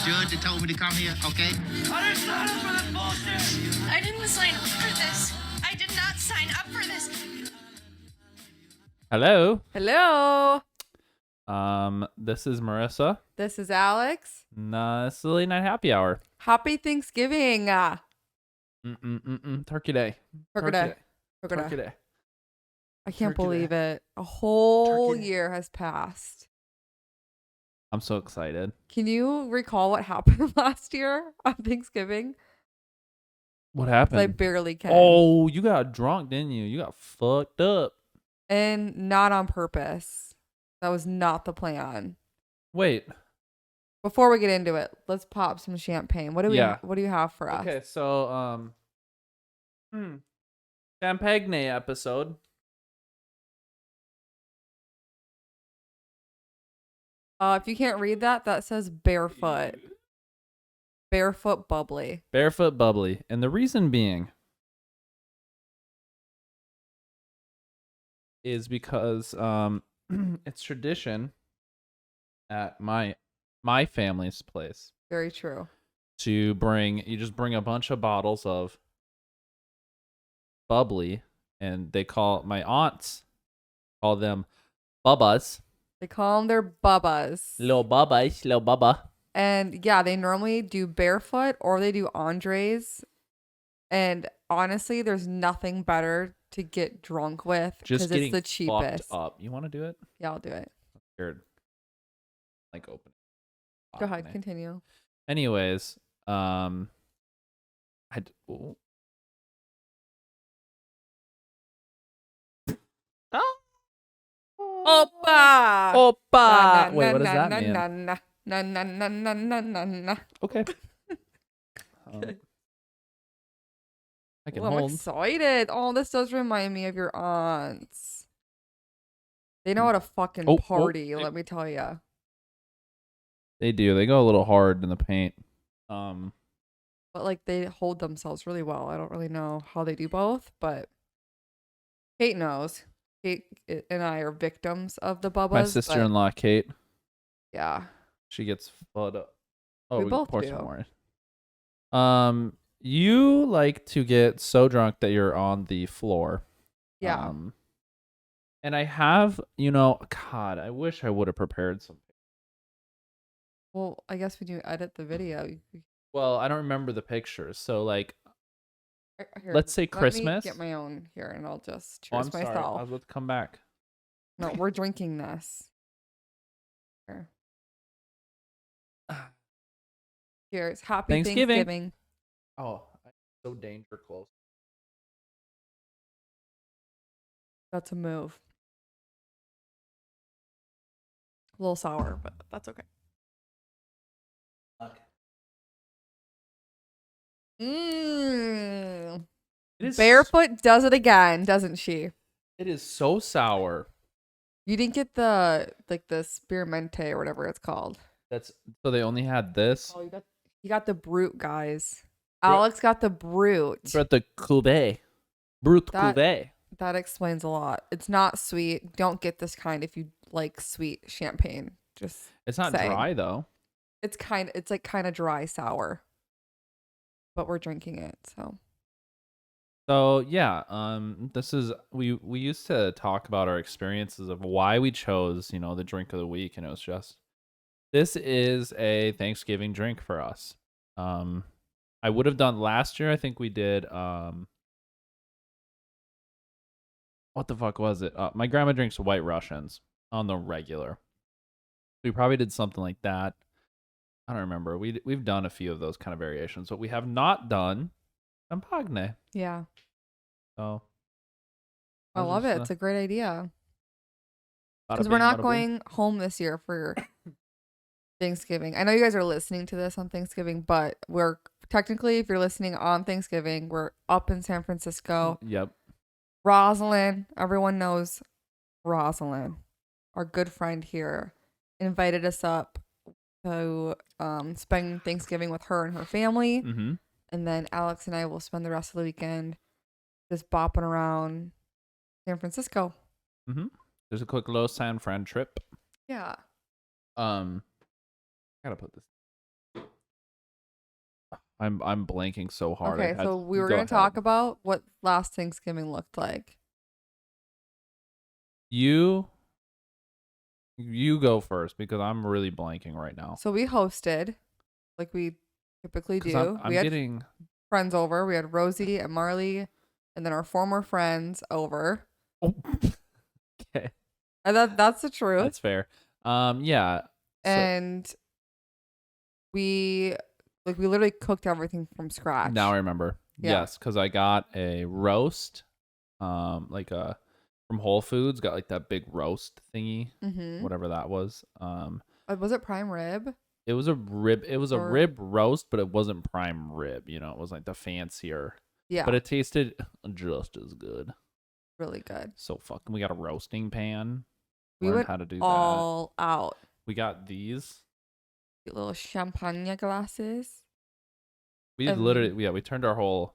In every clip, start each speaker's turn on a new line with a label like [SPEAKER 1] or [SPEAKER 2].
[SPEAKER 1] judge that told me to come here, okay?
[SPEAKER 2] I didn't sign up for that bullshit!
[SPEAKER 3] I didn't sign up for this. I did not sign up for this.
[SPEAKER 4] Hello.
[SPEAKER 5] Hello.
[SPEAKER 4] This is Marissa.
[SPEAKER 5] This is Alex.
[SPEAKER 4] Silly Night Happy Hour.
[SPEAKER 5] Happy Thanksgiving.
[SPEAKER 4] Turkey Day.
[SPEAKER 5] Turkey Day.
[SPEAKER 4] Turkey Day.
[SPEAKER 5] I can't
[SPEAKER 4] Turkey
[SPEAKER 5] believe
[SPEAKER 4] Day.
[SPEAKER 5] it. A whole
[SPEAKER 4] Turkey Day.
[SPEAKER 5] year has passed.
[SPEAKER 4] I'm so excited.
[SPEAKER 5] Can you recall what happened last year on Thanksgiving?
[SPEAKER 4] What
[SPEAKER 5] 'Cause
[SPEAKER 4] happened?
[SPEAKER 5] I barely can.
[SPEAKER 4] Oh, you got drunk, didn't you? You got fucked up.
[SPEAKER 5] And not on purpose. That was not the plan.
[SPEAKER 4] Wait.
[SPEAKER 5] Before we get into it, let's pop some champagne. What do you have for us?
[SPEAKER 4] Okay, so Champagne episode.
[SPEAKER 5] If you can't read that, that says barefoot. Barefoot bubbly.
[SPEAKER 4] Barefoot bubbly. And the reason being is because it's tradition at my family's place
[SPEAKER 5] Very true.
[SPEAKER 4] to bring a bunch of bottles of bubbly, and my aunts call them bubbas.
[SPEAKER 5] They call them their bubbas.
[SPEAKER 4] Little bubba.
[SPEAKER 5] And yeah, they normally do barefoot or they do Andres. And honestly, there's nothing better to get drunk with
[SPEAKER 4] Just
[SPEAKER 5] because it's
[SPEAKER 4] getting
[SPEAKER 5] the cheapest.
[SPEAKER 4] fucked up. You want to do it?
[SPEAKER 5] Yeah, I'll do it.
[SPEAKER 4] I'm scared. Like open.
[SPEAKER 5] Go ahead, continue.
[SPEAKER 4] Anyways, ooh.
[SPEAKER 5] Oppa!
[SPEAKER 4] Oppa! Wait, what does that mean?
[SPEAKER 5] Na.
[SPEAKER 4] Okay. I can
[SPEAKER 5] I'm
[SPEAKER 4] hold.
[SPEAKER 5] excited. Oh, this does remind me of your aunts. They know how to fucking
[SPEAKER 4] Oh,
[SPEAKER 5] party,
[SPEAKER 4] oh.
[SPEAKER 5] let me tell you.
[SPEAKER 4] They do. They go a little hard in the paint.
[SPEAKER 5] But like they hold themselves really well. I don't really know how they do both, but Kate knows. Kate and I are victims of the bubbas.
[SPEAKER 4] My
[SPEAKER 5] but
[SPEAKER 4] sister-in-law, Kate,
[SPEAKER 5] yeah,
[SPEAKER 4] she gets fed up. Oh,
[SPEAKER 5] We
[SPEAKER 4] we
[SPEAKER 5] both
[SPEAKER 4] pour
[SPEAKER 5] do.
[SPEAKER 4] some more. You like to get so drunk that you're on the floor.
[SPEAKER 5] yeah.
[SPEAKER 4] And I have, God, I wish I would have prepared something.
[SPEAKER 5] Well, I guess when you edit the video,
[SPEAKER 4] Well, I don't remember the pictures. So, like,
[SPEAKER 5] here,
[SPEAKER 4] let's say
[SPEAKER 5] let me
[SPEAKER 4] Christmas.
[SPEAKER 5] get my own here, and I'll just
[SPEAKER 4] Oh,
[SPEAKER 5] cheers
[SPEAKER 4] I'm sorry. I
[SPEAKER 5] myself.
[SPEAKER 4] was about to come back.
[SPEAKER 5] No, we're drinking this. Here. Cheers. Happy
[SPEAKER 4] Thanksgiving.
[SPEAKER 5] Thanksgiving.
[SPEAKER 4] Oh, I'm so danger close.
[SPEAKER 5] That's a move. A little sour, but that's okay. Mmm.
[SPEAKER 4] It is
[SPEAKER 5] Barefoot does it again, doesn't she?
[SPEAKER 4] It is so sour.
[SPEAKER 5] You didn't get the spearmente or whatever it's called.
[SPEAKER 4] So they only had this.
[SPEAKER 5] Oh, you got the brute, guys.
[SPEAKER 4] Brute.
[SPEAKER 5] Alex got the brute.
[SPEAKER 4] But the cuvée. Brut
[SPEAKER 5] That-
[SPEAKER 4] cuvée.
[SPEAKER 5] That explains a lot. It's not sweet. Don't get this kind if you like sweet champagne. Just
[SPEAKER 4] It's not
[SPEAKER 5] saying.
[SPEAKER 4] dry though.
[SPEAKER 5] It's kind of dry sour. But we're drinking it, so.
[SPEAKER 4] So yeah, this is we used to talk about our experiences of why we chose, the drink of the week, and it was just this is a Thanksgiving drink for us. I would have done last year. I think we did what the fuck was it? My grandma drinks White Russians on the regular. We probably did something like that. I don't remember. We've done a few of those kind of variations, but we have not done Champagne.
[SPEAKER 5] Yeah.
[SPEAKER 4] So
[SPEAKER 5] I love it. It's a great idea.
[SPEAKER 4] bada
[SPEAKER 5] Because
[SPEAKER 4] bing,
[SPEAKER 5] we're not
[SPEAKER 4] bada boom.
[SPEAKER 5] going home this year for Thanksgiving. I know you guys are listening to this on Thanksgiving, but we're technically, if you're listening on Thanksgiving, we're up in San Francisco.
[SPEAKER 4] Yep.
[SPEAKER 5] Rosalind, everyone knows Rosalind, our good friend here, invited us up to spend Thanksgiving with her and her family.
[SPEAKER 4] Mm-hmm.
[SPEAKER 5] And then Alex and I will spend the rest of the weekend just bopping around San Francisco.
[SPEAKER 4] Mm-hmm. There's a quick Los San Fran trip.
[SPEAKER 5] Yeah.
[SPEAKER 4] Gotta put this. I'm blanking so hard.
[SPEAKER 5] Okay, so we were
[SPEAKER 4] go
[SPEAKER 5] gonna talk
[SPEAKER 4] ahead.
[SPEAKER 5] about what last Thanksgiving looked like.
[SPEAKER 4] You go first because I'm really blanking right now.
[SPEAKER 5] So we hosted, like we typically
[SPEAKER 4] 'Cause
[SPEAKER 5] do.
[SPEAKER 4] I'm
[SPEAKER 5] We had
[SPEAKER 4] getting
[SPEAKER 5] friends over. We had Rosie and Marley, and then our former friends over.
[SPEAKER 4] oh, okay.
[SPEAKER 5] And that's the truth.
[SPEAKER 4] That's fair. Yeah. So
[SPEAKER 5] And we literally cooked everything from scratch.
[SPEAKER 4] now I remember.
[SPEAKER 5] Yeah.
[SPEAKER 4] Yes, because I got a roast, like from Whole Foods, got like that big roast thingy,
[SPEAKER 5] Mm-hmm.
[SPEAKER 4] whatever that was.
[SPEAKER 5] Was it prime rib?
[SPEAKER 4] It was a rib. It was a
[SPEAKER 5] Or-
[SPEAKER 4] rib roast, but it wasn't prime rib. You know, it was like the fancier.
[SPEAKER 5] Yeah.
[SPEAKER 4] But it tasted just as good.
[SPEAKER 5] really good.
[SPEAKER 4] So fucking. We got a roasting pan.
[SPEAKER 5] We
[SPEAKER 4] Learned
[SPEAKER 5] went
[SPEAKER 4] how to do that.
[SPEAKER 5] all out.
[SPEAKER 4] We got these.
[SPEAKER 5] Cute little champagne glasses.
[SPEAKER 4] We
[SPEAKER 5] And-
[SPEAKER 4] literally, we turned our whole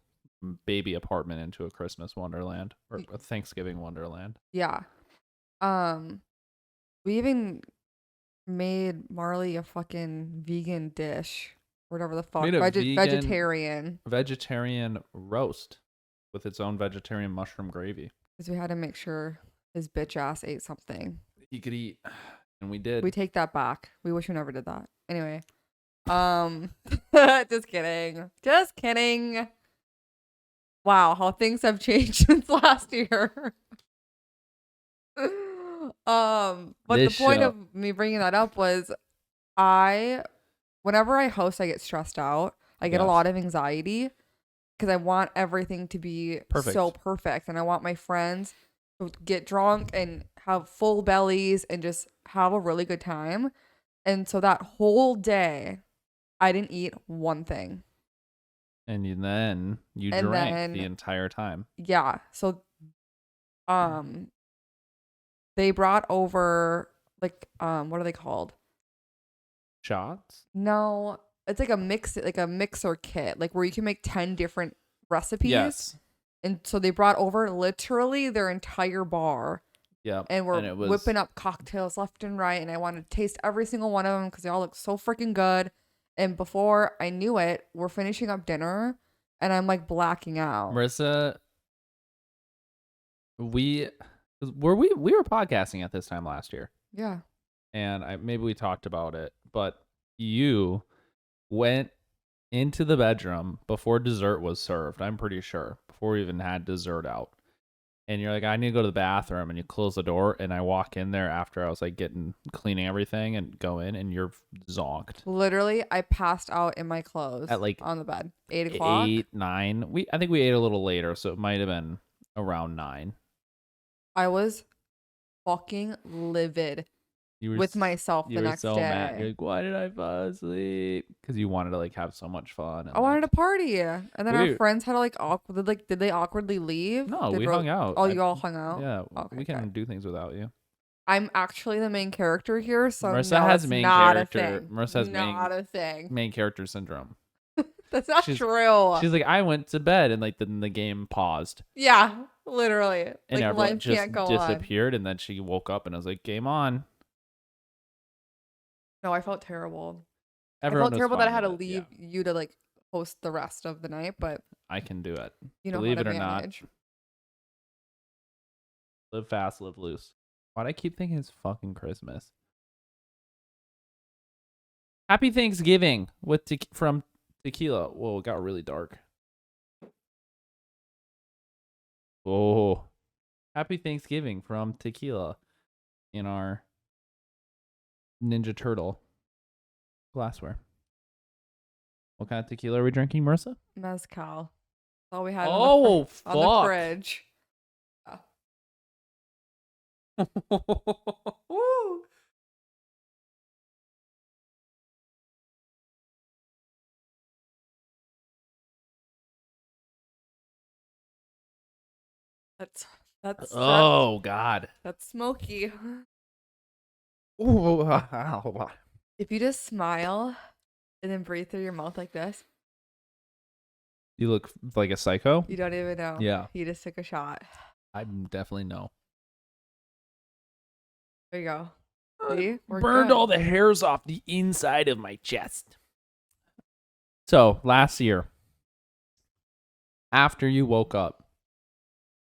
[SPEAKER 4] baby apartment into a Christmas wonderland or
[SPEAKER 5] Y-
[SPEAKER 4] a Thanksgiving wonderland.
[SPEAKER 5] Yeah. We even made Marley a fucking vegan dish. Whatever the fuck.
[SPEAKER 4] Made a vegan-
[SPEAKER 5] Vegetarian.
[SPEAKER 4] Vegetarian roast with its own vegetarian mushroom gravy.
[SPEAKER 5] Because we had to make sure his bitch ass ate something.
[SPEAKER 4] He could eat, and we did.
[SPEAKER 5] We take that back. We wish we never did that. Anyway. Just kidding. Just kidding. Wow, how things have changed since last year. But
[SPEAKER 4] This
[SPEAKER 5] the point
[SPEAKER 4] show-
[SPEAKER 5] of me bringing that up was whenever I host, I get stressed out. I get a
[SPEAKER 4] Yes.
[SPEAKER 5] lot of anxiety because I want everything to be so perfect. And I want my friends to get drunk and have full bellies and just have a really good time. And so that whole day, I didn't eat one thing.
[SPEAKER 4] and then you
[SPEAKER 5] And
[SPEAKER 4] drank
[SPEAKER 5] then-
[SPEAKER 4] the entire time.
[SPEAKER 5] Yeah. So they brought over like what are they called?
[SPEAKER 4] Shots?
[SPEAKER 5] No, it's like a mixer kit, like where you can make 10 different recipes.
[SPEAKER 4] Yes.
[SPEAKER 5] And so they brought over literally their entire bar,
[SPEAKER 4] Yep.
[SPEAKER 5] and we're
[SPEAKER 4] it was
[SPEAKER 5] whipping up cocktails left and right, and I wanted to taste every single one of them because they all look so freaking good. And before I knew it, we're finishing up dinner and I'm like blacking out.
[SPEAKER 4] Marissa. We were podcasting at this time last year.
[SPEAKER 5] Yeah.
[SPEAKER 4] And maybe we talked about it, but you went into the bedroom before dessert was served. I'm pretty sure before we even had dessert out. And you're like, I need to go to the bathroom, and you close the door, and I walk in there after I was like cleaning everything and go in, and you're zonked.
[SPEAKER 5] Literally, I passed out in my clothes
[SPEAKER 4] At, like,
[SPEAKER 5] on the bed. 8 o'clock.
[SPEAKER 4] 8, 9. I think we ate a little later, so it might have been around 9.
[SPEAKER 5] I was fucking livid
[SPEAKER 4] You were
[SPEAKER 5] with myself the
[SPEAKER 4] you were
[SPEAKER 5] next
[SPEAKER 4] so
[SPEAKER 5] day.
[SPEAKER 4] mad. You're like, why did I fall asleep? Because you wanted to like have so much fun.
[SPEAKER 5] I wanted to party, and then our
[SPEAKER 4] We-
[SPEAKER 5] friends had to like did they awkwardly leave?
[SPEAKER 4] No,
[SPEAKER 5] Did
[SPEAKER 4] we hung out.
[SPEAKER 5] Oh, you all hung out.
[SPEAKER 4] Yeah,
[SPEAKER 5] Okay,
[SPEAKER 4] we can
[SPEAKER 5] okay.
[SPEAKER 4] do things without you.
[SPEAKER 5] I'm actually the main character here, so
[SPEAKER 4] Marissa
[SPEAKER 5] no,
[SPEAKER 4] has
[SPEAKER 5] it's
[SPEAKER 4] main
[SPEAKER 5] not
[SPEAKER 4] character-
[SPEAKER 5] A thing.
[SPEAKER 4] Marissa has
[SPEAKER 5] not a thing.
[SPEAKER 4] Main character syndrome.
[SPEAKER 5] That's not
[SPEAKER 4] she's-
[SPEAKER 5] true.
[SPEAKER 4] She's like, I went to bed, and like then the game paused,
[SPEAKER 5] Yeah, literally.
[SPEAKER 4] and
[SPEAKER 5] Like
[SPEAKER 4] everyone
[SPEAKER 5] life
[SPEAKER 4] just
[SPEAKER 5] can't go on.
[SPEAKER 4] disappeared, and then she woke up, and I was like, game on.
[SPEAKER 5] No, I felt terrible.
[SPEAKER 4] Everyone
[SPEAKER 5] I felt
[SPEAKER 4] was
[SPEAKER 5] terrible that I
[SPEAKER 4] fine
[SPEAKER 5] had to
[SPEAKER 4] with it,
[SPEAKER 5] leave
[SPEAKER 4] yeah.
[SPEAKER 5] you to like host the rest of the night, but
[SPEAKER 4] I can do it.
[SPEAKER 5] you know
[SPEAKER 4] Believe
[SPEAKER 5] how to
[SPEAKER 4] it or not.
[SPEAKER 5] manage.
[SPEAKER 4] Live fast, live loose. Why'd I keep thinking it's fucking Christmas? Happy Thanksgiving with from Tequila. Whoa, it got really dark. Whoa. Happy Thanksgiving from Tequila in our Ninja Turtle glassware. What kind of tequila are we drinking, Marissa?
[SPEAKER 5] Mezcal. That's all we had
[SPEAKER 4] Oh,
[SPEAKER 5] on the fridge. That's
[SPEAKER 4] Oh, God.
[SPEAKER 5] that's smoky.
[SPEAKER 4] Ooh,
[SPEAKER 5] If you just smile and then breathe through your mouth like this,
[SPEAKER 4] you look like a psycho?
[SPEAKER 5] you don't even know.
[SPEAKER 4] Yeah.
[SPEAKER 5] You just took a shot.
[SPEAKER 4] I definitely know.
[SPEAKER 5] There you go. See? We're
[SPEAKER 4] Burned
[SPEAKER 5] good.
[SPEAKER 4] all the hairs off the inside of my chest. So last year, after you woke up,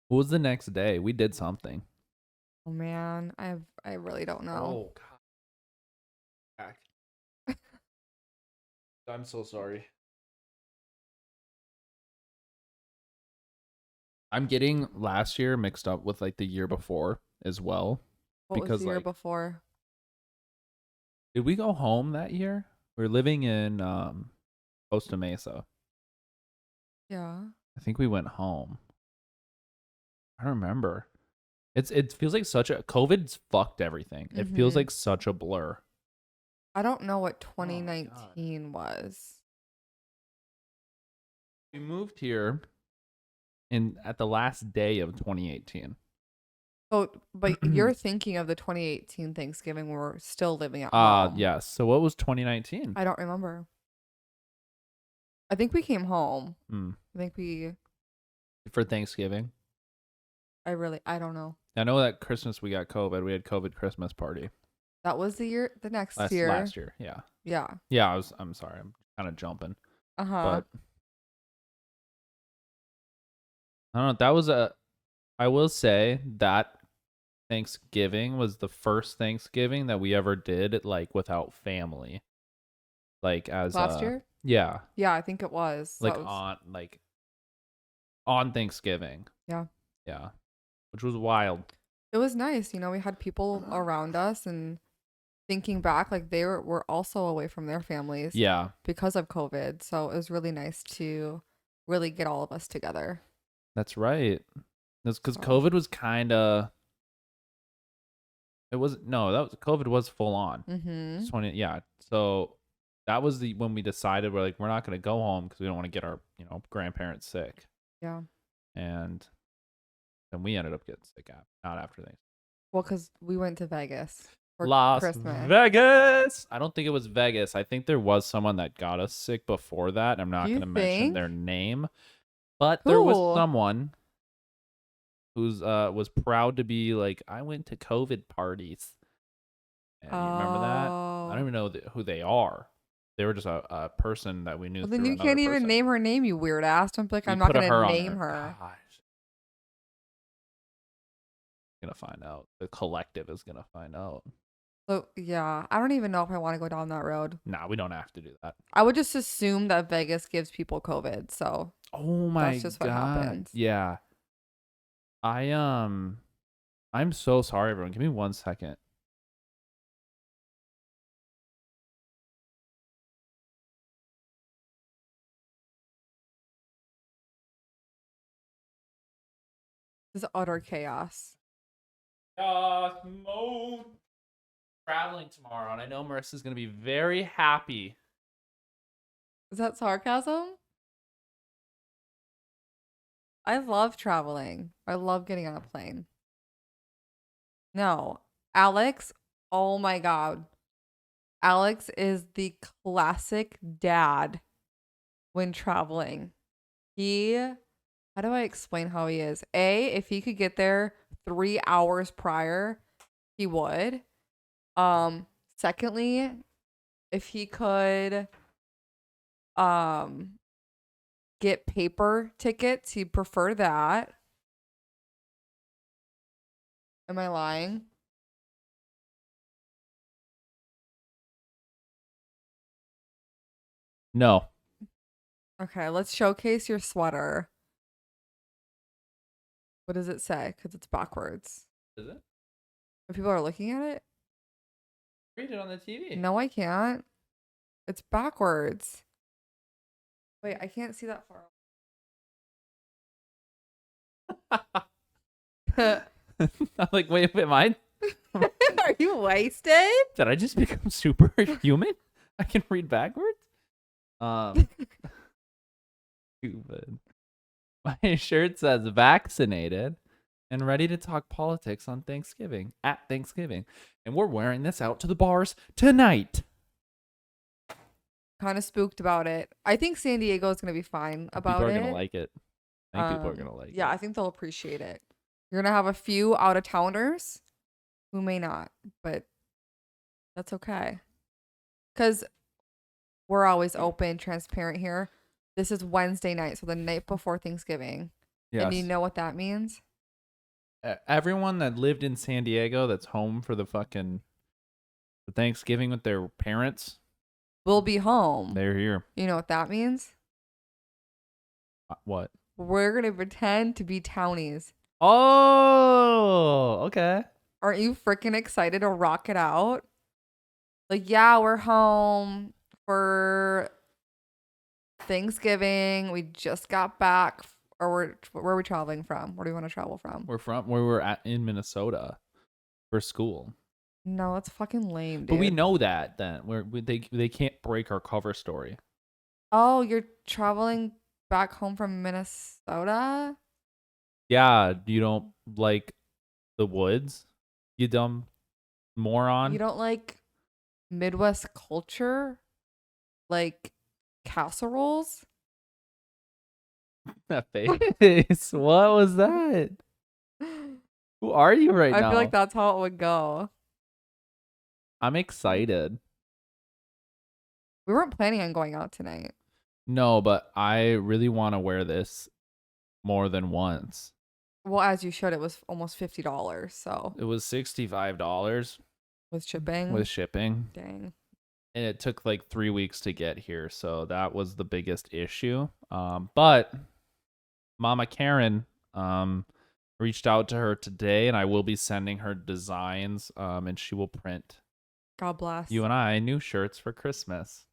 [SPEAKER 4] what was the next day? We did something.
[SPEAKER 5] Oh man, I really don't know.
[SPEAKER 4] Oh God. I'm so sorry. I'm getting last year mixed up with like the year before as well.
[SPEAKER 5] What was
[SPEAKER 4] because
[SPEAKER 5] the year
[SPEAKER 4] like,
[SPEAKER 5] before?
[SPEAKER 4] did we go home that year? We were living in Costa Mesa.
[SPEAKER 5] Yeah.
[SPEAKER 4] I think we went home. I don't remember. It feels like such a COVID's fucked everything. It feels like such a blur.
[SPEAKER 5] I don't know what
[SPEAKER 4] Oh my God.
[SPEAKER 5] 2019 was.
[SPEAKER 4] We moved here at the last day of 2018.
[SPEAKER 5] Oh, but you're thinking of the 2018 Thanksgiving when we're still living at home.
[SPEAKER 4] Yes. So what was 2019?
[SPEAKER 5] I don't remember. I think we came home.
[SPEAKER 4] Hmm.
[SPEAKER 5] I think we.
[SPEAKER 4] For Thanksgiving.
[SPEAKER 5] I don't know.
[SPEAKER 4] I know that Christmas we got COVID. We had COVID Christmas party.
[SPEAKER 5] That was the next
[SPEAKER 4] Last year. Yeah.
[SPEAKER 5] Yeah.
[SPEAKER 4] Yeah, I'm sorry. I'm kind of jumping.
[SPEAKER 5] Uh-huh.
[SPEAKER 4] But I don't know. I will say that Thanksgiving was the first Thanksgiving that we ever did like without family. Like as
[SPEAKER 5] last year?
[SPEAKER 4] Yeah.
[SPEAKER 5] Yeah, I think it was.
[SPEAKER 4] Like
[SPEAKER 5] was...
[SPEAKER 4] on Thanksgiving.
[SPEAKER 5] Yeah.
[SPEAKER 4] Yeah. Which was wild.
[SPEAKER 5] It was nice, we had people around us, and thinking back, like they were also away from their families.
[SPEAKER 4] Yeah.
[SPEAKER 5] Because of COVID. So it was really nice to really get all of us together.
[SPEAKER 4] That's right. That's because COVID was kind of. COVID was full on.
[SPEAKER 5] Mm-hmm.
[SPEAKER 4] Yeah. So that was when we decided we're not going to go home because we don't want to get our grandparents sick.
[SPEAKER 5] Yeah.
[SPEAKER 4] And then we ended up getting sick not after things.
[SPEAKER 5] Well, because we went to Vegas for
[SPEAKER 4] Las
[SPEAKER 5] Christmas.
[SPEAKER 4] Vegas. I don't think it was Vegas. I think there was someone that got us sick before that. I'm not going to mention their name, but there was someone who's was proud to be like, I went to COVID parties. And you remember that? I don't even know who they are. They were just a person that we knew.
[SPEAKER 5] Well, then you can't even name her name, you weird ass. Don't be like, I'm not going to name her.
[SPEAKER 4] Gosh. Gonna find out. The collective is gonna find out.
[SPEAKER 5] So yeah, I don't even know if I want to go down that road.
[SPEAKER 4] Nah, we don't have to do that.
[SPEAKER 5] I would just assume that Vegas gives people COVID. So
[SPEAKER 4] oh my god,
[SPEAKER 5] that's just what happens.
[SPEAKER 4] Yeah. I'm so sorry, everyone. Give me 1 second.
[SPEAKER 5] This is utter chaos.
[SPEAKER 4] Mode. Traveling tomorrow, and I know Marissa's gonna be very happy.
[SPEAKER 5] Is that sarcasm? I love traveling. I love getting on a plane. No, Alex. Oh my god, Alex is the classic dad when traveling. How do I explain how he is? If he could get there 3 hours prior, he would. Secondly, if he could get paper tickets, he'd prefer that. Am I lying?
[SPEAKER 4] No.
[SPEAKER 5] Okay, let's showcase your sweater. What does it say? Because it's backwards.
[SPEAKER 4] Is it?
[SPEAKER 5] If people are looking at it?
[SPEAKER 4] Read it on the TV.
[SPEAKER 5] No, I can't. It's backwards. Wait, I can't see that far.
[SPEAKER 4] I'm like, wait, am I?
[SPEAKER 5] Are you wasted?
[SPEAKER 4] Did I just become superhuman? I can read backwards? Stupid. My shirt says vaccinated and ready to talk politics on Thanksgiving, at Thanksgiving. And we're wearing this out to the bars tonight.
[SPEAKER 5] Kind of spooked about it. I think San Diego is going to be fine about it.
[SPEAKER 4] People are going to like it. I think people are going to like it.
[SPEAKER 5] Yeah, I think they'll appreciate it. You're going to have a few out-of-towners who may not, but that's okay. Because we're always open, transparent here. This is Wednesday night, so the night before Thanksgiving.
[SPEAKER 4] Yes.
[SPEAKER 5] And you know what that means?
[SPEAKER 4] Everyone that lived in San Diego that's home for the fucking for Thanksgiving with their parents,
[SPEAKER 5] We'll be home.
[SPEAKER 4] they're here.
[SPEAKER 5] You know what that means?
[SPEAKER 4] What?
[SPEAKER 5] We're going to pretend to be townies.
[SPEAKER 4] Oh, okay.
[SPEAKER 5] Aren't you freaking excited to rock it out? Like, yeah, we're home for Thanksgiving. We just got back. Or where are we traveling from? Where do we want to travel from?
[SPEAKER 4] We were at in Minnesota for school.
[SPEAKER 5] No, that's fucking lame, dude.
[SPEAKER 4] But we know that then. They can't break our cover story.
[SPEAKER 5] Oh, you're traveling back home from Minnesota?
[SPEAKER 4] Yeah, you don't like the woods, you dumb moron.
[SPEAKER 5] You don't like Midwest culture? Like casseroles?
[SPEAKER 4] That face. What was that? Who are you right now?
[SPEAKER 5] I feel like that's how it would go.
[SPEAKER 4] I'm excited.
[SPEAKER 5] We weren't planning on going out tonight.
[SPEAKER 4] No, but I really want to wear this more than once.
[SPEAKER 5] Well, as you should, it was almost $50. So
[SPEAKER 4] It was $65
[SPEAKER 5] with shipping.
[SPEAKER 4] with shipping.
[SPEAKER 5] Dang.
[SPEAKER 4] And it took like 3 weeks to get here, so that was the biggest issue. But Mama Karen reached out to her today, and I will be sending her designs, and she will print
[SPEAKER 5] God bless.
[SPEAKER 4] you and I new shirts for Christmas.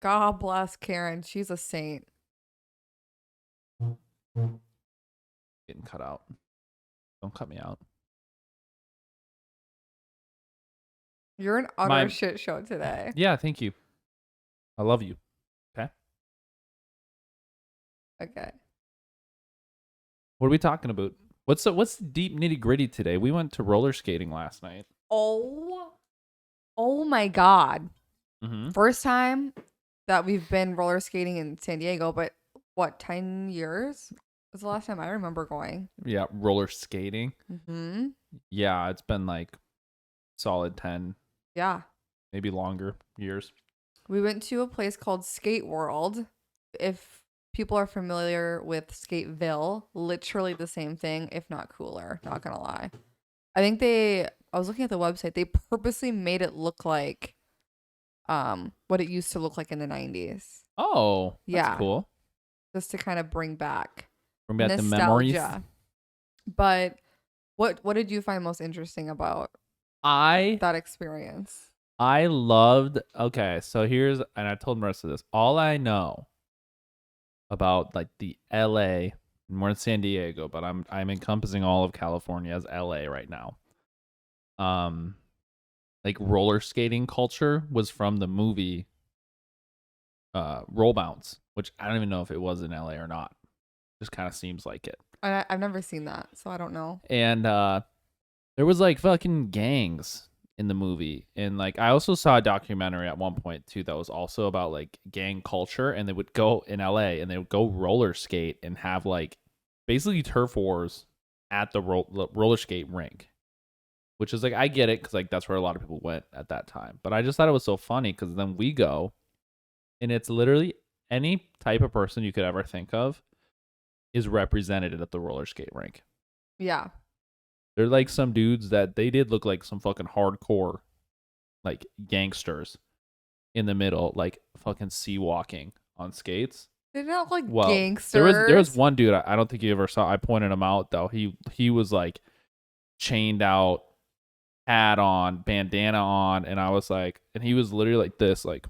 [SPEAKER 5] God bless Karen. She's a saint.
[SPEAKER 4] Getting cut out. Don't cut me out.
[SPEAKER 5] You're an utter
[SPEAKER 4] My-
[SPEAKER 5] shit show today.
[SPEAKER 4] Yeah, thank you. I love you. Okay.
[SPEAKER 5] Okay.
[SPEAKER 4] What are we talking about? What's the deep nitty gritty today? We went to roller skating last night.
[SPEAKER 5] Oh my God.
[SPEAKER 4] Mm-hmm.
[SPEAKER 5] First time that we've been roller skating in San Diego, but what, 10 years? Was the last time I remember going.
[SPEAKER 4] Yeah, roller skating.
[SPEAKER 5] Mm-hmm.
[SPEAKER 4] Yeah, it's been like solid 10,
[SPEAKER 5] Yeah.
[SPEAKER 4] maybe longer years.
[SPEAKER 5] We went to a place called Skate World. If people are familiar with Skateville, literally the same thing, if not cooler. Not gonna lie. I was looking at the website. They purposely made it look like what it used to look like in the 90s.
[SPEAKER 4] Oh, that's
[SPEAKER 5] Yeah.
[SPEAKER 4] cool.
[SPEAKER 5] Just to kind of bring back
[SPEAKER 4] Bring back the memories.
[SPEAKER 5] But what did you find most interesting about that experience?
[SPEAKER 4] I loved. Okay, so here's, and I told Marissa this. All I know about like the LA, we're in San Diego, but I'm encompassing all of California as LA right now. Like roller skating culture was from the movie Roll Bounce, which I don't even know if it was in LA or not. Just kind of seems like it.
[SPEAKER 5] I've never seen that, so I don't know.
[SPEAKER 4] And there was like fucking gangs in the movie, and like I also saw a documentary at one point too that was also about like gang culture, and they would go in LA and they would go roller skate and have like basically turf wars at the roller skate rink, which is like, I get it because like that's where a lot of people went at that time, but I just thought it was so funny because then we go and it's literally any type of person you could ever think of is represented at the roller skate rink.
[SPEAKER 5] Yeah.
[SPEAKER 4] They're like some dudes that they did look like some fucking hardcore, like gangsters in the middle, like fucking sea walking on skates.
[SPEAKER 5] They're not like
[SPEAKER 4] Well,
[SPEAKER 5] gangsters.
[SPEAKER 4] there was one dude I don't think you ever saw. I pointed him out though. He was like chained out, hat on, bandana on, and I was like, and he was literally like this, like.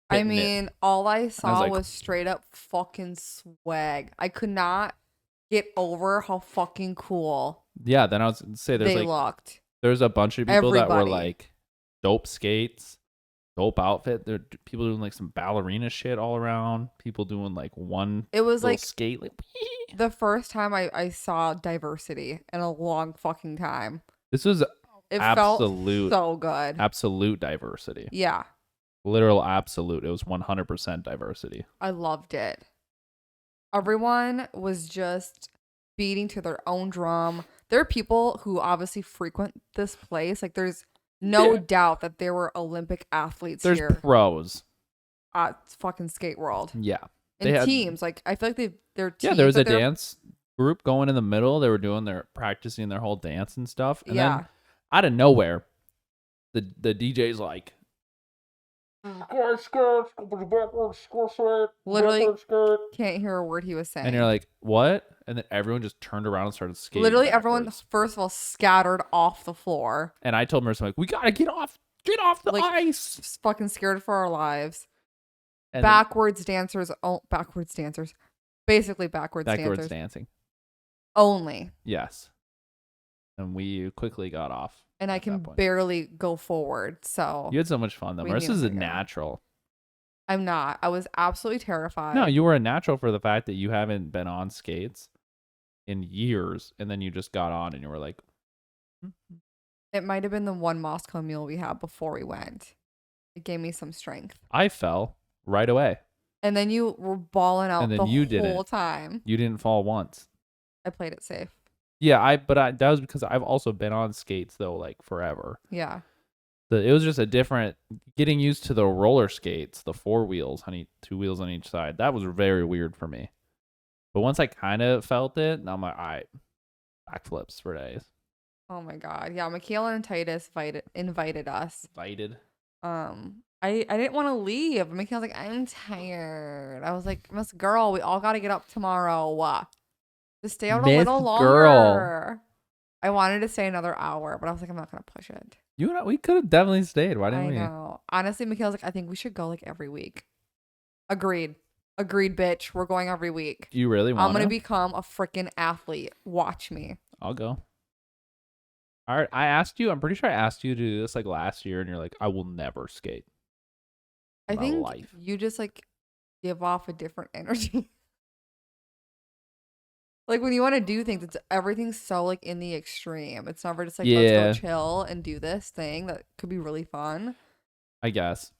[SPEAKER 5] I
[SPEAKER 4] hitting it.
[SPEAKER 5] mean, all I saw
[SPEAKER 4] like-
[SPEAKER 5] was straight up fucking swag. I could not get over how fucking cool
[SPEAKER 4] Yeah. Then I was say there's
[SPEAKER 5] they
[SPEAKER 4] like
[SPEAKER 5] looked.
[SPEAKER 4] there's a bunch of people that were
[SPEAKER 5] Everybody.
[SPEAKER 4] like dope skates, dope outfit. There people doing like some ballerina shit all around. People doing like one
[SPEAKER 5] It was
[SPEAKER 4] little
[SPEAKER 5] like
[SPEAKER 4] skate like.
[SPEAKER 5] the first time I saw diversity in a long fucking time.
[SPEAKER 4] This was
[SPEAKER 5] It
[SPEAKER 4] absolute
[SPEAKER 5] felt so good.
[SPEAKER 4] absolute diversity.
[SPEAKER 5] Yeah,
[SPEAKER 4] Literal absolute. It was 100% diversity.
[SPEAKER 5] I loved it. Everyone was just beating to their own drum. There are people who obviously frequent this place. Like there's no doubt that there were Olympic athletes
[SPEAKER 4] There's
[SPEAKER 5] here
[SPEAKER 4] pros.
[SPEAKER 5] at fucking Skate World.
[SPEAKER 4] Yeah.
[SPEAKER 5] And teams. Like, I feel like they're teams.
[SPEAKER 4] Yeah, there was a dance group going in the middle. They were practicing their whole dance and stuff. And then out of nowhere, the DJ's like,
[SPEAKER 5] literally can't hear a word he was saying.
[SPEAKER 4] And you're like, what? And then everyone just turned around and started skating.
[SPEAKER 5] Literally
[SPEAKER 4] backwards.
[SPEAKER 5] everyone, first of all, scattered off the floor.
[SPEAKER 4] And I told Marissa, I'm like, we gotta get off the ice.
[SPEAKER 5] Just fucking scared for our lives.
[SPEAKER 4] And
[SPEAKER 5] backwards dancers. Basically backwards dancers.
[SPEAKER 4] dancing.
[SPEAKER 5] Only.
[SPEAKER 4] Yes. And we quickly got off.
[SPEAKER 5] And I can barely go forward. So
[SPEAKER 4] you had so much fun though. Marissa's a natural.
[SPEAKER 5] I'm not. I was absolutely terrified.
[SPEAKER 4] No, you were a natural for the fact that you haven't been on skates in years, and then you just got on and you were like,
[SPEAKER 5] it might have been the one Moscow Mule we had before we went. It gave me some strength.
[SPEAKER 4] I fell right away.
[SPEAKER 5] And then you were balling out the whole time.
[SPEAKER 4] You didn't fall once.
[SPEAKER 5] I played it safe.
[SPEAKER 4] Yeah, that was because I've also been on skates though, like forever.
[SPEAKER 5] Yeah.
[SPEAKER 4] It was just a different getting used to the roller skates, the 4 wheels, 2 wheels on each side. That was very weird for me. But once I kind of felt it, I'm like, all right, backflips for days.
[SPEAKER 5] Oh my God. Yeah. Michaela and Titus invited us. I didn't want to leave. Michaela was like, I'm tired. I was like, Miss Girl, we all got to get up tomorrow. Just stay out a little longer. Girl. I wanted to stay another hour, but I was like, I'm not going to push it.
[SPEAKER 4] We could have definitely stayed. Why didn't we?
[SPEAKER 5] I know. Honestly, Michaela's like, I think we should go like every week. Agreed, bitch. We're going every week.
[SPEAKER 4] You really want to?
[SPEAKER 5] I'm going to become a freaking athlete. Watch me.
[SPEAKER 4] I'll go. All right. I'm pretty sure I asked you to do this like last year, and you're like, I will never skate.
[SPEAKER 5] I think you just like give off a different energy. Like when you want to do things, everything's so like in the extreme. It's never just like, let's go chill and do this thing that could be really fun.
[SPEAKER 4] I guess.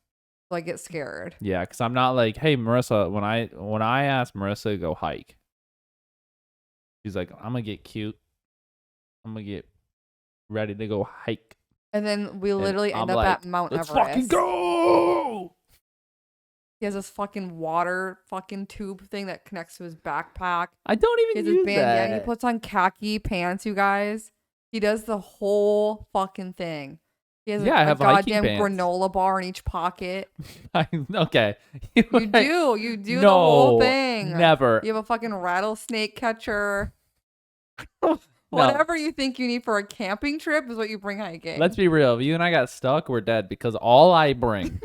[SPEAKER 5] So I get scared.
[SPEAKER 4] Yeah, because I'm not like, hey, Marissa, when I asked Marissa to go hike, she's like, I'm going to get cute. I'm going to get ready to go hike.
[SPEAKER 5] And then we literally end up at Mount Everest.
[SPEAKER 4] Let's fucking go!
[SPEAKER 5] He has this fucking water fucking tube thing that connects to his backpack.
[SPEAKER 4] I don't even use that.
[SPEAKER 5] He puts on khaki pants, you guys. He does the whole fucking thing. He has a goddamn granola bar in each pocket.
[SPEAKER 4] Okay.
[SPEAKER 5] You do the whole thing.
[SPEAKER 4] Never.
[SPEAKER 5] You have a fucking rattlesnake catcher. Whatever you think you need for a camping trip is what you bring hiking.
[SPEAKER 4] Let's be real. If you and I got stuck, we're dead because all I bring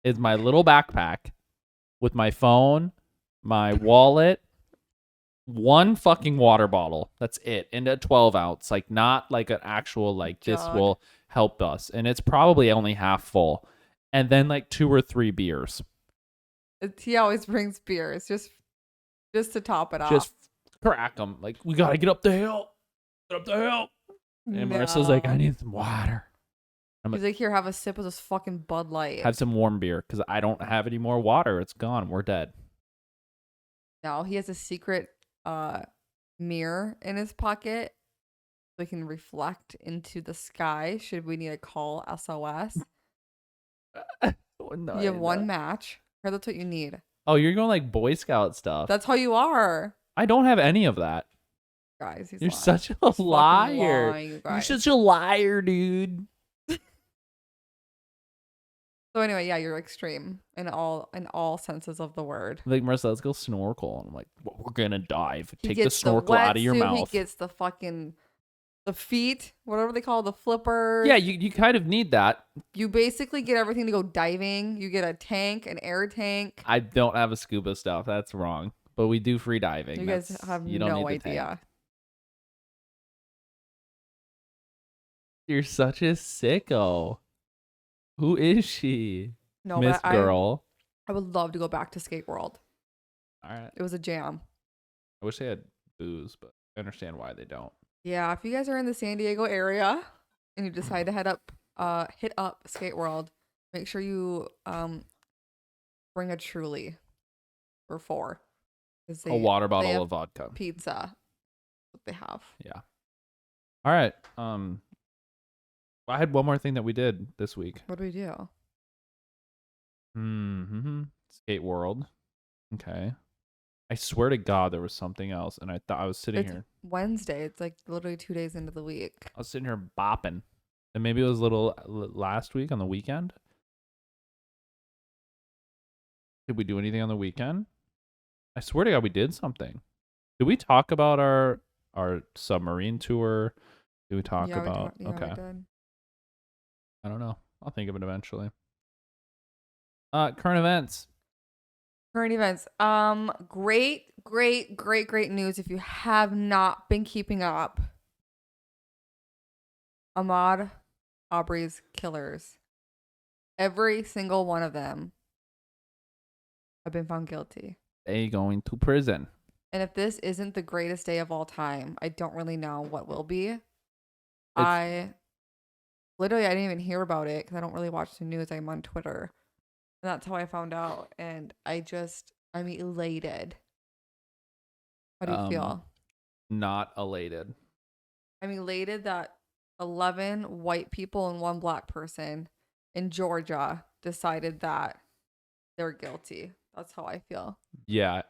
[SPEAKER 4] is my little backpack with my phone, my wallet, one fucking water bottle. That's it. And a 12 ounce. Like not like an actual like jug. This will help us. And it's probably only half full. And then like 2 or 3 beers.
[SPEAKER 5] He always brings beers just to top it off.
[SPEAKER 4] Just crack them. Like we got to get up the hill. Get up the hill. And Marissa's like, I need some water.
[SPEAKER 5] He's like, here, have a sip of this fucking Bud Light.
[SPEAKER 4] Have some warm beer because I don't have any more water. It's gone. We're dead.
[SPEAKER 5] No, he has a secret mirror in his pocket so he can reflect into the sky should we need to call SOS. You have one match. Or that's what you need.
[SPEAKER 4] Oh, you're going like Boy Scout stuff.
[SPEAKER 5] That's how you are.
[SPEAKER 4] I don't have any of that.
[SPEAKER 5] Guys,
[SPEAKER 4] you're such a liar. You're such a liar, dude.
[SPEAKER 5] So anyway, yeah, you're extreme in all senses of the word.
[SPEAKER 4] Like, Marissa, let's go snorkel. And I'm like, well, we're gonna dive. Take the snorkel out of your mouth.
[SPEAKER 5] He gets the feet, whatever they call the flippers.
[SPEAKER 4] Yeah, you kind of need that.
[SPEAKER 5] You basically get everything to go diving. You get a tank, an air tank.
[SPEAKER 4] I don't have a scuba stuff. That's wrong. But we do free diving.
[SPEAKER 5] You guys have no idea.
[SPEAKER 4] You're such a sicko. Who is she?
[SPEAKER 5] No,
[SPEAKER 4] Miss Girl.
[SPEAKER 5] I would love to go back to Skate World.
[SPEAKER 4] All right.
[SPEAKER 5] It was a jam.
[SPEAKER 4] I wish they had booze, but I understand why they don't.
[SPEAKER 5] Yeah, if you guys are in the San Diego area and you decide to hit up Skate World, make sure you bring a Truly for 4.
[SPEAKER 4] A water bottle of vodka.
[SPEAKER 5] Pizza. What they have.
[SPEAKER 4] Yeah. All right. I had one more thing that we did this week.
[SPEAKER 5] What do we do?
[SPEAKER 4] Skate World. Okay. I swear to God there was something else, and I thought I was sitting
[SPEAKER 5] It's
[SPEAKER 4] here.
[SPEAKER 5] Wednesday. It's like literally 2 days into the week.
[SPEAKER 4] I was sitting here bopping, and maybe it was a little last week on the weekend. Did we do anything on the weekend? I swear to God we did something. Did we talk about our submarine tour? Did we talk about? Okay.
[SPEAKER 5] We did.
[SPEAKER 4] I don't know. I'll think of it eventually. Current events.
[SPEAKER 5] Current events. Great news. If you have not been keeping up, Ahmaud Arbery's killers, every single one of them, have been found guilty.
[SPEAKER 4] They going to prison.
[SPEAKER 5] And if this isn't the greatest day of all time, I don't really know what will be. I didn't even hear about it because I don't really watch the news. I'm on Twitter. And that's how I found out. And I'm elated. How do you feel?
[SPEAKER 4] Not elated.
[SPEAKER 5] I'm elated that 11 white people and 1 black person in Georgia decided that they're guilty. That's how I feel.
[SPEAKER 4] Yeah.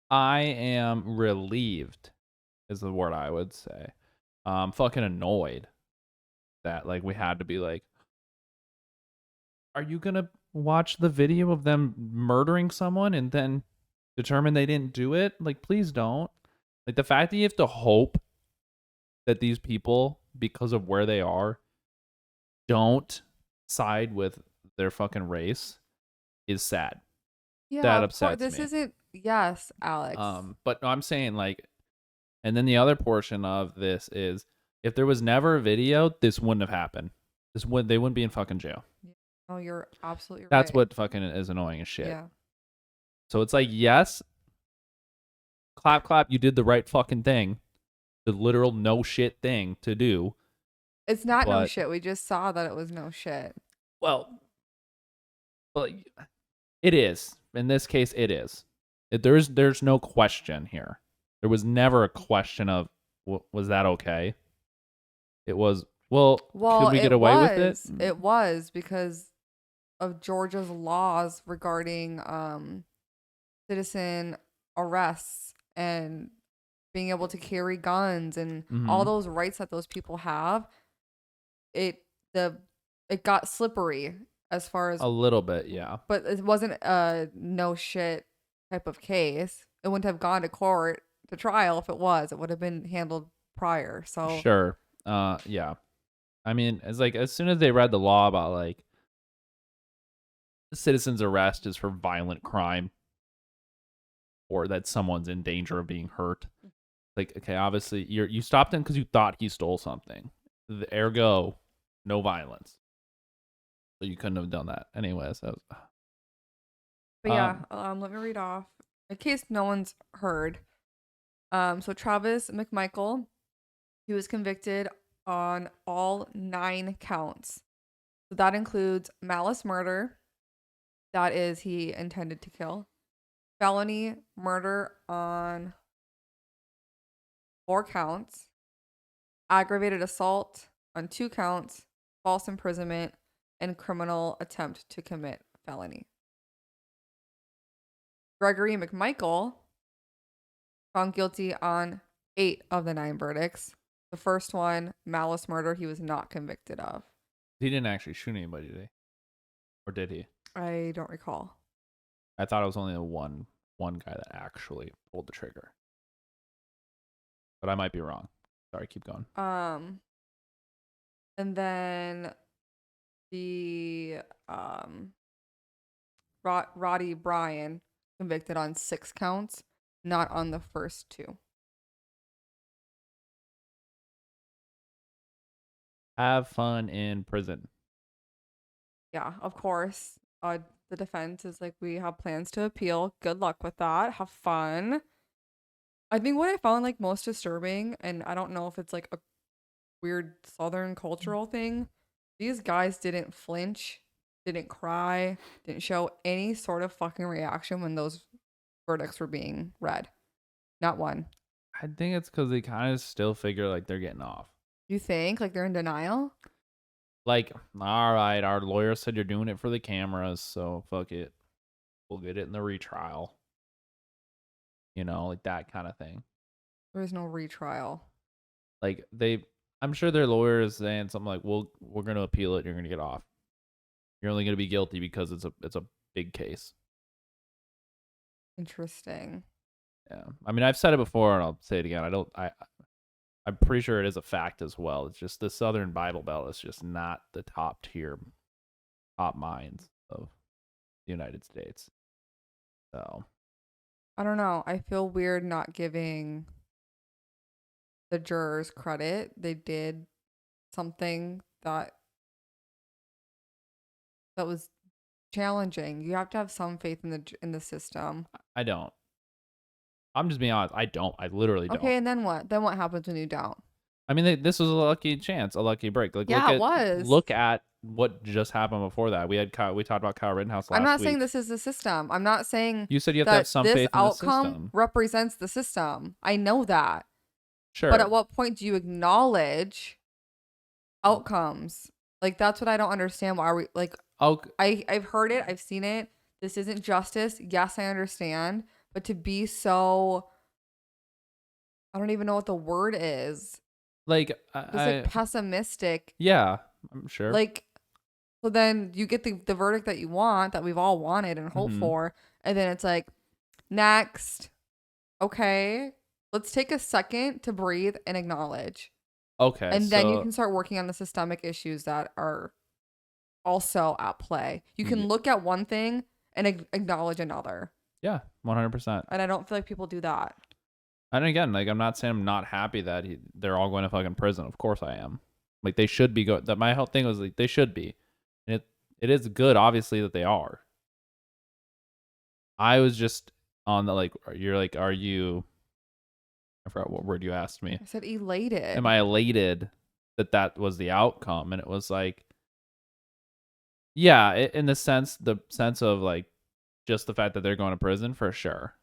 [SPEAKER 4] I am relieved is the word I would say. I'm fucking annoyed that like we had to be like, are you gonna watch the video of them murdering someone and then determine they didn't do it? Like, please don't. Like, the fact that you have to hope that these people, because of where they are, don't side with their fucking race is sad.
[SPEAKER 5] Yeah,
[SPEAKER 4] that upsets
[SPEAKER 5] this
[SPEAKER 4] me.
[SPEAKER 5] isn't. Yes, Alex.
[SPEAKER 4] But no, I'm saying like, and then the other portion of this is if there was never a video, this wouldn't have happened. They wouldn't be in fucking jail.
[SPEAKER 5] Oh, you're absolutely right.
[SPEAKER 4] That's what fucking is annoying as shit.
[SPEAKER 5] Yeah.
[SPEAKER 4] So it's like, yes, clap, you did the right fucking thing. The literal no shit thing to do.
[SPEAKER 5] It's not no shit. We just saw that it was no shit.
[SPEAKER 4] Well, it is. In this case, it is. There's no question here. There was never a question of, was that okay? It was, well could we get away with it?
[SPEAKER 5] It was because of Georgia's laws regarding citizen arrests and being able to carry guns and all those rights that those people have. It got slippery as far as
[SPEAKER 4] a little bit, yeah.
[SPEAKER 5] But it wasn't a no shit type of case. It wouldn't have gone to court to trial if it was. It would have been handled prior. So
[SPEAKER 4] sure. Yeah. I mean, it's like as soon as they read the law about like citizen's arrest is for violent crime or that someone's in danger of being hurt. Like, okay, obviously you stopped him because you thought he stole something. Ergo, no violence. So you couldn't have done that. Anyways, that was...
[SPEAKER 5] But yeah, let me read off in case no one's heard. So Travis McMichael, he was convicted on all 9 counts. So that includes malice murder. That is, he intended to kill. Felony murder on 4 counts. Aggravated assault on 2 counts. False imprisonment and criminal attempt to commit felony. Gregory McMichael found guilty on 8 of the 9 verdicts. The first one, malice murder, he was not convicted of.
[SPEAKER 4] He didn't actually shoot anybody, did he? Or did he?
[SPEAKER 5] I don't recall.
[SPEAKER 4] I thought it was only the one guy that actually pulled the trigger. But I might be wrong. Sorry, keep going.
[SPEAKER 5] And then the Roddy Bryan convicted on 6 counts, not on the first 2.
[SPEAKER 4] Have fun in prison.
[SPEAKER 5] Yeah, of course. The defense is like, we have plans to appeal. Good luck with that. Have fun. I think what I found like most disturbing, and I don't know if it's like a weird Southern cultural thing, these guys didn't flinch, didn't cry, didn't show any sort of fucking reaction when those verdicts were being read. Not one.
[SPEAKER 4] I think it's because they kind of still figure like they're getting off.
[SPEAKER 5] You think like they're in denial?
[SPEAKER 4] Like, all right, our lawyer said you're doing it for the cameras, so fuck it. We'll get it in the retrial. Like that kind of thing.
[SPEAKER 5] There is no retrial.
[SPEAKER 4] Like I'm sure their lawyer is saying something like, "Well, we're going to appeal it. You're going to get off. You're only going to be guilty because it's a big case."
[SPEAKER 5] Interesting.
[SPEAKER 4] Yeah, I mean, I've said it before, and I'll say it again. I'm pretty sure it is a fact as well. It's just the Southern Bible Belt is just not the top tier, top minds of the United States. So
[SPEAKER 5] I don't know. I feel weird not giving the jurors credit. They did something that was challenging. You have to have some faith in the system.
[SPEAKER 4] I don't. I'm just being honest. I don't. I literally don't.
[SPEAKER 5] Okay, and then what? Then what happens when you don't?
[SPEAKER 4] I mean, this was a lucky chance, a lucky break. Like,
[SPEAKER 5] yeah, it was.
[SPEAKER 4] Look at what just happened before that. We talked about Kyle Rittenhouse last week.
[SPEAKER 5] I'm not saying this is the system. I'm not saying
[SPEAKER 4] you said you have to have some faith in the system. This outcome
[SPEAKER 5] represents the system. I know that.
[SPEAKER 4] Sure.
[SPEAKER 5] But at what point do you acknowledge outcomes? Like, that's what I don't understand. Why are we like?
[SPEAKER 4] Okay.
[SPEAKER 5] I've heard it. I've seen it. This isn't justice. Yes, I understand. But to be so, I don't even know what the word is.
[SPEAKER 4] Like,
[SPEAKER 5] like pessimistic.
[SPEAKER 4] Yeah, I'm sure.
[SPEAKER 5] Like, so then you get the verdict that you want, that we've all wanted and hoped for. And then it's like, next. Okay. Let's take a second to breathe and acknowledge.
[SPEAKER 4] Okay.
[SPEAKER 5] And then you can start working on the systemic issues that are also at play. You can look at one thing and acknowledge another.
[SPEAKER 4] Yeah, 100%.
[SPEAKER 5] And I don't feel like people do that.
[SPEAKER 4] And again, like, I'm not saying I'm not happy that they're all going to fucking prison. Of course I am. Like, they should be that my whole thing was like they should be. And it is good, obviously, that they are. I was just on the like, you're like, are you? I forgot what word you asked me.
[SPEAKER 5] I said elated.
[SPEAKER 4] Am I elated that was the outcome? And it was like, yeah, in the sense of like just the fact that they're going to prison, for sure.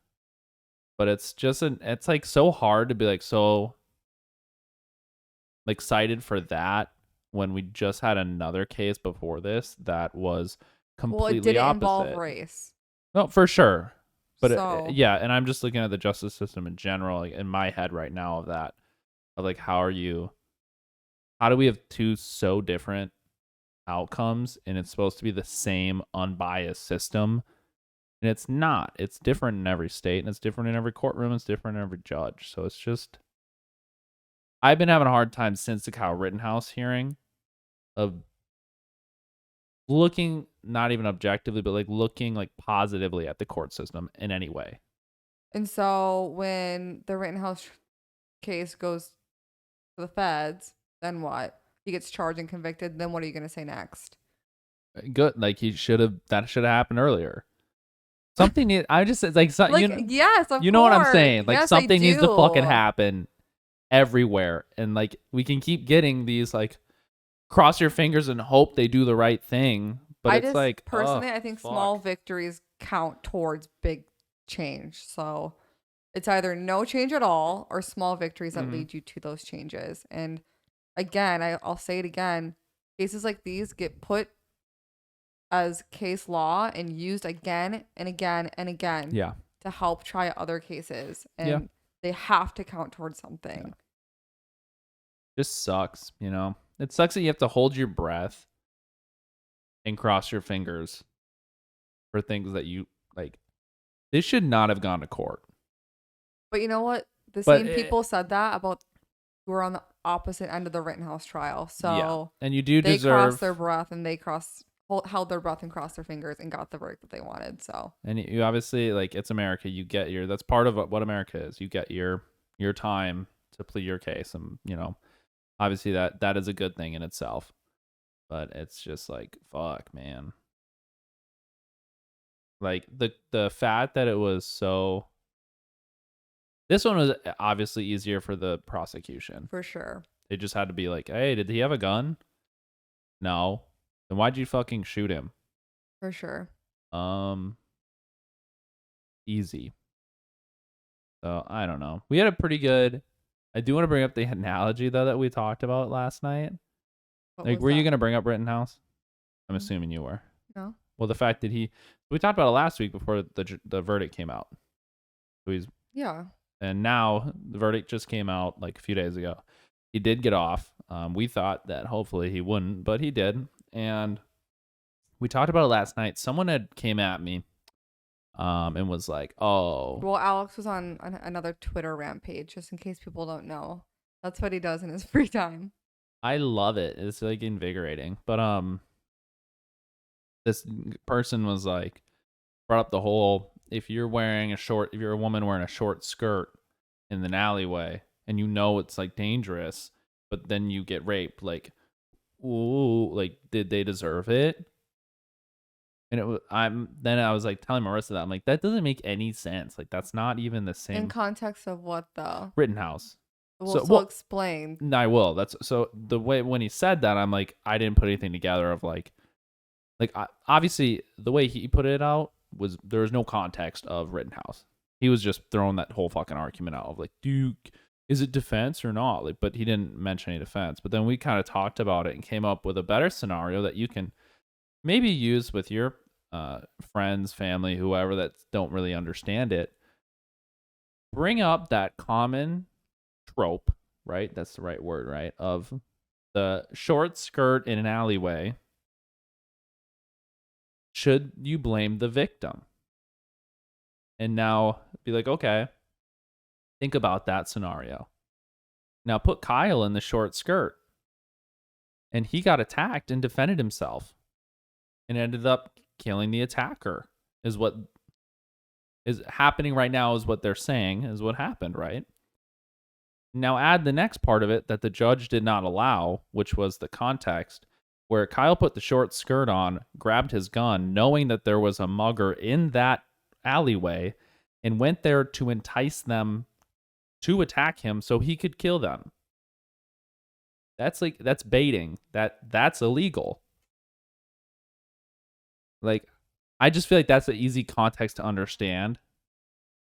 [SPEAKER 4] But it's just it's like so hard to be like so excited for that when we just had another case before this that was completely
[SPEAKER 5] it didn't
[SPEAKER 4] opposite.
[SPEAKER 5] Involve race.
[SPEAKER 4] No, for sure. But
[SPEAKER 5] so.
[SPEAKER 4] Yeah, and I'm just looking at the justice system in general, like in my head right now of like how do we have two so different outcomes and it's supposed to be the same unbiased system, and it's not. It's different in every state, and it's different in every courtroom, it's different in every judge. So it's just, I've been having a hard time since the Kyle Rittenhouse hearing of looking, not even objectively, but like looking like positively at the court system in any way.
[SPEAKER 5] And so when the Rittenhouse case goes to the feds, then what? He gets charged and convicted. Then what are you going to say next?
[SPEAKER 4] Good. Like that should have happened earlier. Something needs, I just, it's like,
[SPEAKER 5] yes, of
[SPEAKER 4] you know
[SPEAKER 5] course.
[SPEAKER 4] what I'm saying? Like,
[SPEAKER 5] yes,
[SPEAKER 4] something needs to fucking happen everywhere. And like, we can keep getting these, like, cross your fingers and hope they do the right thing. But it's like,
[SPEAKER 5] personally, I think small victories count towards big change. So it's either no change at all or small victories that lead you to those changes. And again, I'll say it again, cases like these get put as case law and used again and again and again to help try other cases. And they have to count towards something.
[SPEAKER 4] Yeah. Just sucks, you know? It sucks that you have to hold your breath and cross your fingers for things that you, like, this should not have gone to court.
[SPEAKER 5] But you know what? The same people said that about who were on the opposite end of the Rittenhouse trial. So
[SPEAKER 4] and you do
[SPEAKER 5] they
[SPEAKER 4] deserve,
[SPEAKER 5] crossed their breath and they held their breath and crossed their fingers and got the verdict that they wanted. So,
[SPEAKER 4] and you obviously, like, it's America. You get that's part of what America is. You get your time to plead your case, and you know, obviously that is a good thing in itself. But it's just like, fuck, man. Like the fact that it was so. This one was obviously easier for the prosecution.
[SPEAKER 5] For sure.
[SPEAKER 4] They just had to be like, hey, did he have a gun? No. Then why'd you fucking shoot him?
[SPEAKER 5] For sure.
[SPEAKER 4] Easy. So I don't know. We had a pretty good. I do want to bring up the analogy though that we talked about last night. Like, were you gonna bring up Rittenhouse? I'm assuming you were.
[SPEAKER 5] No.
[SPEAKER 4] Well, the fact that we talked about it last week before the verdict came out. So
[SPEAKER 5] Yeah.
[SPEAKER 4] and now the verdict just came out like a few days ago. He did get off. We thought that hopefully he wouldn't, but he did. And we talked about it last night. Someone had came at me, and was like, "Oh."
[SPEAKER 5] Well, Alex was on another Twitter rampage, just in case people don't know. That's what he does in his free time.
[SPEAKER 4] I love it. It's like invigorating. But this person was like, brought up the whole, if you're a woman wearing a short skirt in an alleyway and you know it's like dangerous, but then you get raped, like, ooh, like, did they deserve it? And I was like telling Marissa that I'm like, that doesn't make any sense. Like, that's not even the same.
[SPEAKER 5] In context of what though?
[SPEAKER 4] Rittenhouse.
[SPEAKER 5] Well, explain.
[SPEAKER 4] I will. That's so the way when he said that, I'm like, I didn't put anything together of like obviously the way he put it out was there was no context of Rittenhouse. He was just throwing that whole fucking argument out of like, is it defense or not? Like, but he didn't mention any defense. But then we kind of talked about it and came up with a better scenario that you can maybe use with your friends, family, whoever that don't really understand it. Bring up that common trope, right? That's the right word, right? Of the short skirt in an alleyway. Should you blame the victim? And now be like, okay, think about that scenario. Now put Kyle in the short skirt. And he got attacked and defended himself. And ended up killing the attacker. Is what is happening right now, is what they're saying, is what happened, right? Now add the next part of it that the judge did not allow, which was the context, where Kyle put the short skirt on, grabbed his gun, knowing that there was a mugger in that alleyway, and went there to entice them to attack him so he could kill them. That's baiting. That's illegal. Like, I just feel like that's an easy context to understand.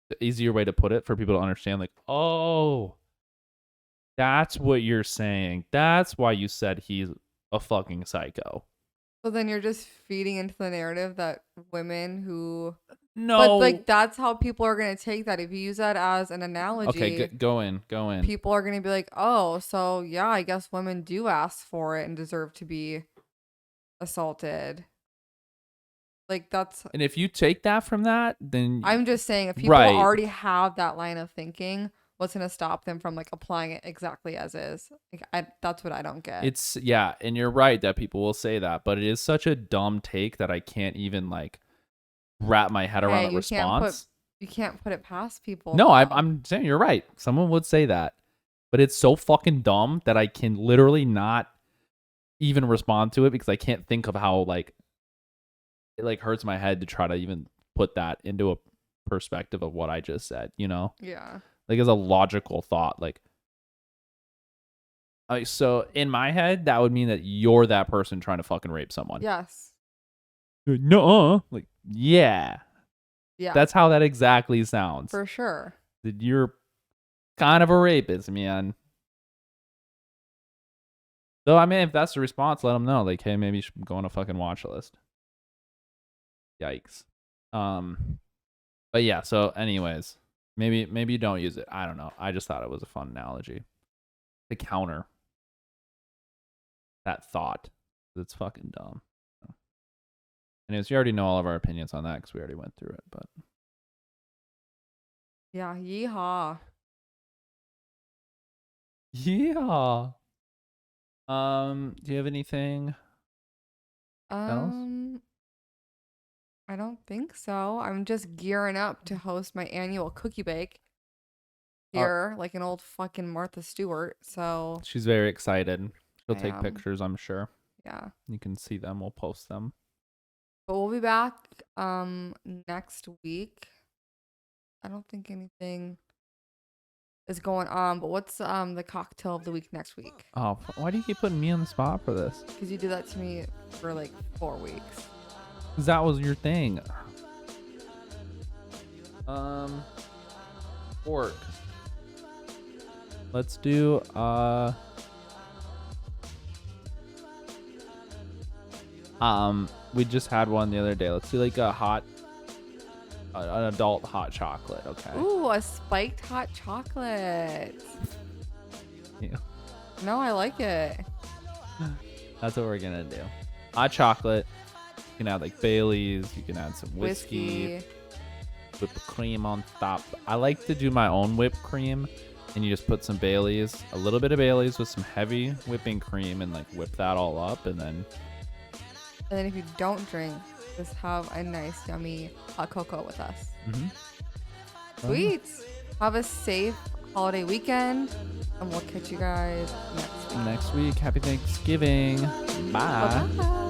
[SPEAKER 4] The easier way to put it for people to understand, like, oh, that's what you're saying. That's why you said he's a fucking psycho.
[SPEAKER 5] So then you're just feeding into the narrative that women who...
[SPEAKER 4] No.
[SPEAKER 5] But, like, that's how people are going to take that. If you use that as an analogy...
[SPEAKER 4] Okay, go in.
[SPEAKER 5] People are going to be like, oh, so, yeah, I guess women do ask for it and deserve to be assaulted. Like, that's...
[SPEAKER 4] And if you take that from that, then...
[SPEAKER 5] I'm just saying, if people already have that line of thinking... What's going to stop them from like applying it exactly as is? Like, that's what I don't get.
[SPEAKER 4] Yeah, and you're right that people will say that, but it is such a dumb take that I can't even like wrap my head around a response.
[SPEAKER 5] You can't put it past people.
[SPEAKER 4] No, I'm saying you're right. Someone would say that, but it's so fucking dumb that I can literally not even respond to it because I can't think of how like it like hurts my head to try to even put that into a perspective of what I just said, you know?
[SPEAKER 5] Yeah.
[SPEAKER 4] Like, as a logical thought, like, so in my head, that would mean that you're that person trying to fucking rape someone.
[SPEAKER 5] Yes.
[SPEAKER 4] No, like, yeah.
[SPEAKER 5] Yeah.
[SPEAKER 4] That's how that exactly sounds.
[SPEAKER 5] For sure.
[SPEAKER 4] That you're kind of a rapist, man. So, I mean, if that's the response, let them know. Like, hey, maybe you should go on a fucking watch list. Yikes. But yeah, so anyways. Maybe you don't use it. I don't know. I just thought it was a fun analogy to counter that thought. It's fucking dumb. Anyways, you already know all of our opinions on that because we already went through it. But
[SPEAKER 5] yeah, yeehaw.
[SPEAKER 4] Yeah. Do you have anything else?
[SPEAKER 5] I don't think so. I'm just gearing up to host my annual cookie bake here, like an old fucking Martha Stewart. So
[SPEAKER 4] she's very excited. She'll take
[SPEAKER 5] am.
[SPEAKER 4] pictures, I'm sure.
[SPEAKER 5] Yeah.
[SPEAKER 4] You can see them. We'll post them.
[SPEAKER 5] But we'll be back next week. I don't think anything is going on, but what's the cocktail of the week next week?
[SPEAKER 4] Oh, why do you keep putting me on the spot for this?
[SPEAKER 5] Because you do that to me for like 4 weeks.
[SPEAKER 4] That was your thing. pork. Let's do we just had one the other day. Let's do like an adult hot chocolate, okay?
[SPEAKER 5] Ooh, a spiked hot chocolate.
[SPEAKER 4] Yeah.
[SPEAKER 5] No, I like it.
[SPEAKER 4] That's what we're gonna do. Hot chocolate. You can add like Baileys. You can add some whiskey. Whipped cream on top. I like to do my own whipped cream, and you just put some Baileys, a little bit of Baileys with some heavy whipping cream, and like whip that all up, and then.
[SPEAKER 5] And then if you don't drink, just have a nice, yummy hot cocoa with us.
[SPEAKER 4] Mm-hmm.
[SPEAKER 5] Sweet. Have a safe holiday weekend, and we'll catch you guys next week.
[SPEAKER 4] Happy Thanksgiving. Bye.
[SPEAKER 5] Bye-bye.